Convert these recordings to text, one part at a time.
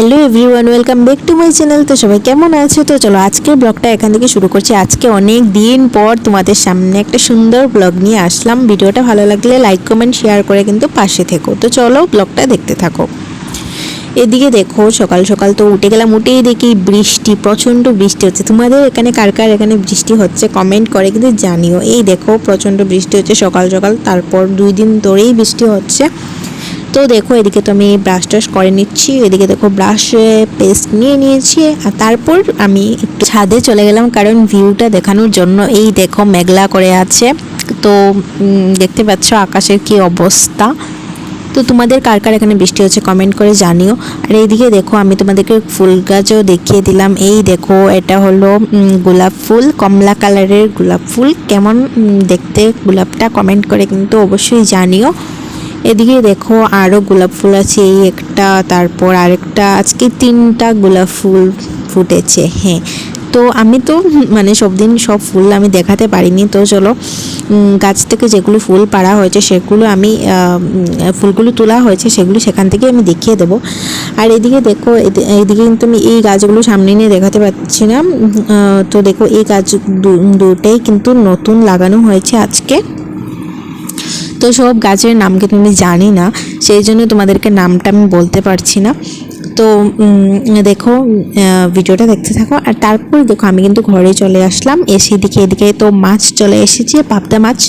Hello everyone, welcome back to my channel. তো সবাই কেমন আছে? তো চলো আজকের ব্লগটা এখান থেকে শুরু করছি। আজকে অনেক দিন পর তোমাদের সামনে একটা সুন্দর ব্লগ নিয়ে আসলাম। ভিডিওটা ভালো লাগলে লাইক কমেন্ট শেয়ার করে কিন্তু পাশে থেকো। তো চলো ব্লগটা দেখতে থাকো। এদিকে দেখো সকাল সকাল তো উঠে গেলাম, উঠেই দেখি বৃষ্টি, প্রচণ্ড বৃষ্টি হচ্ছে। তোমাদের এখানে কার কার এখানে বৃষ্টি হচ্ছে কমেন্ট করে কিন্তু জানিও। এই দেখো প্রচণ্ড বৃষ্টি হচ্ছে সকাল সকাল, তারপর 2 দিন ধরেই বৃষ্টি হচ্ছে। তো দেখো এদিকে তো আমি ব্রাশ টাশ করে নিচ্ছি, এদিকে দেখো ব্রাশে পেস্ট নিয়ে নিয়েছি, আর তারপর আমি একটু ছাদে চলে গেলাম কারণ ভিউটা দেখানোর জন্য। এই দেখো মেঘলা করে আছে, তো দেখতে পাচ্ছ আকাশের কি অবস্থা। তো তোমাদের কার কার এখানে বৃষ্টি হচ্ছে কমেন্ট করে জানিও। আর এইদিকে দেখো আমি তোমাদেরকে ফুল গাছও দেখিয়ে দিলাম। এই দেখো এটা হলো গোলাপ ফুল, কমলা কালারের গোলাপ ফুল। কেমন দেখতে গোলাপটা কমেন্ট করে কিন্তু অবশ্যই জানিও। এদিকে দেখো আরও গোলাপ ফুল আছে, এই একটা, তারপর আরেকটা, আজকে 3টা গোলাপ ফুল ফুটেছে। হ্যাঁ, তো আমি তো মানে সব দিন সব ফুল আমি দেখাতে পারিনি। তো চলো গাছ থেকে যেগুলো ফুল পাড়া হয়েছে সেগুলো আমি ফুলগুলো তোলা হয়েছে সেগুলো সেখান থেকে আমি দেখিয়ে দেবো। আর এদিকে দেখো এইদিকে কিন্তু আমি এই গাছগুলো সামনে নিয়ে দেখাতে পারছি না। তো দেখো এই গাছ দুটাই কিন্তু নতুন লাগানো হয়েছে আজকে। তো সব গাছের নাম কিন্তু আমি জানি না, সেই জন্য তোমাদেরকে নামটা আমি বলতে পারছি না। তো দেখো ভিডিওটা দেখতে থাকো। আর তারপর দেখো আমি কিন্তু ঘরে চলে আসলাম, এসে এদিকে তো মাছ চলে এসেছে, পাবদা মাছ।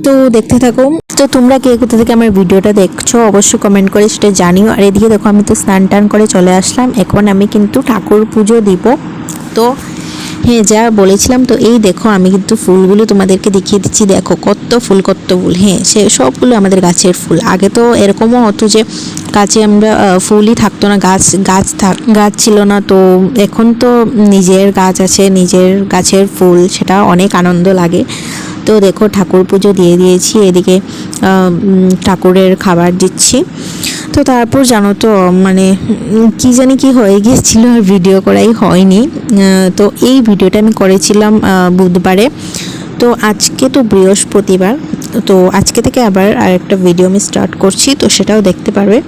তো দেখতে থাকো। তো তোমরা কে কোথা থেকে আমার ভিডিওটা দেখছো অবশ্যই কমেন্ট করে সেটা জানিও। আর এদিকে দেখো আমি তো স্নান টান করে চলে আসলাম, এখন আমি কিন্তু ঠাকুর পুজো দিব। তো হ্যাঁ, যা বলেছিলাম। তো এই দেখো আমি কিন্তু ফুলগুলো তোমাদেরকে দেখিয়ে দিচ্ছি। দেখো কত ফুল কত ফুল। হ্যাঁ, সে সবগুলো আমাদের গাছের ফুল। আগে তো এরকমও হতো যে গাছে আমরা ফুলই থাকতো না, গাছ ছিল না। তো এখন তো নিজের গাছ আছে, নিজের গাছের ফুল, সেটা অনেক আনন্দ লাগে। তো দেখো ঠাকুর পুজো দিয়ে দিয়েছি, এদিকে ঠাকুরের খাবার দিচ্ছি। তো তারপর জানো তো মানে কি জানি কি হয়ে গিয়েছিল, আর ভিডিও করাই হয়নি। তো এই ভিডিওটা আমি করেছিলাম বুধবারে। তো আজকে তো বৃহস্পতিবার, তো আজকে থেকে আবার আরেকটা ভিডিও আমি স্টার্ট করছি, তো সেটাও দেখতে পারবে।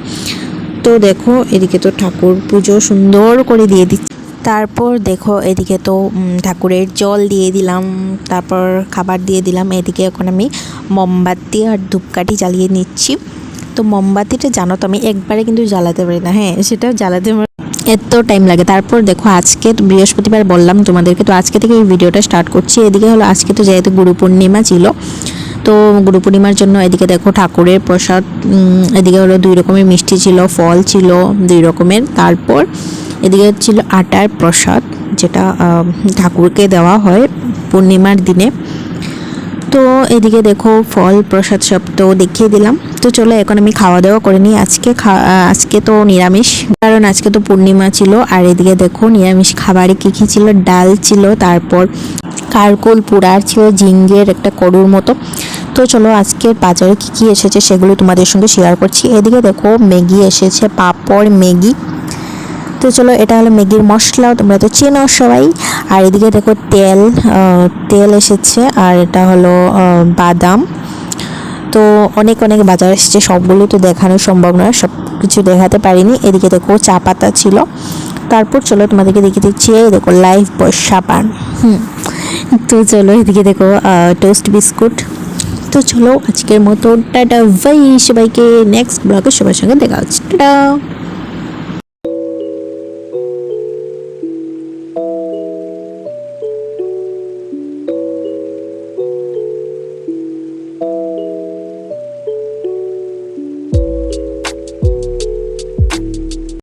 তো দেখো এদিকে তো ঠাকুর পুজো সুন্দর করে দিয়ে দিচ্ছি। তারপর দেখো এদিকে তো ঠাকুরের জল দিয়ে দিলাম, তারপর খাবার দিয়ে দিলাম। এদিকে এখন আমি মোমবাতি আর ধূপকাঠি জ্বালিয়ে নিচ্ছি। তো মোমবাতিটা জানো তো আমি একবারে কিন্তু জ্বালাতে পারি না। হ্যাঁ, সেটা জ্বালাতে এত টাইম লাগে। তারপর দেখো আজকে বৃহস্পতিবার বললাম তোমাদেরকে, তো আজকে থেকে এই ভিডিওটা স্টার্ট করছি। এদিকে হলো আজকে তো যেহেতু গুরু পূর্ণিমা ছিল, তো গুরু পূর্ণিমার জন্য এদিকে দেখো ঠাকুরের প্রসাদ, এদিকে হলো 2 রকমের মিষ্টি ছিল, ফল ছিল 2 রকমের। তারপর এদিকে ছিল আটার প্রসাদ, যেটা ঠাকুরকে দেওয়া হয় পূর্ণিমার দিনে। তো এদিকে দেখো ফল প্রসাদ সব তো দেখিয়ে দিলাম। তো চলো এখন আমি খাওয়া দাওয়া করে নিই। আজকে তো নিরামিষ, কারণ আজকে তো পূর্ণিমা ছিল। আর এদিকে দেখো নিরামিষ খাবারে কী কী ছিল, ডাল ছিল, তারপর কারকোল পোড়ার ছিল, ঝিঙ্গের একটা কড়ুর মতো। তো চলো আজকের বাজারে কী কী এসেছে সেগুলো তোমাদের সঙ্গে শেয়ার করছি। এদিকে দেখো ম্যাগি এসেছে, পাঁপড়, ম্যাগি। তো চলো এটা হলো ম্যাগির মশলা, তোমরা তো চেনো সবাই। আর এদিকে দেখো তেল এসেছে, আর এটা হলো বাদাম। তো অনেক বাজার এসেছে, সবগুলো তো দেখানো সম্ভব নয়, সব কিছু দেখাতে পারিনি। এদিকে দেখো চা পাতা ছিল। তারপর চলো তোমাদেরকে দেখিয়ে দিচ্ছি, এই দেখো লাইফ বয় সাবান। তো চলো এদিকে দেখো টোস্ট বিস্কুট। তো চলো আজকের মতো টাটা, বাই সবাইকে। নেক্সট ব্লগে সবার সঙ্গে দেখা হচ্ছে, টাটা।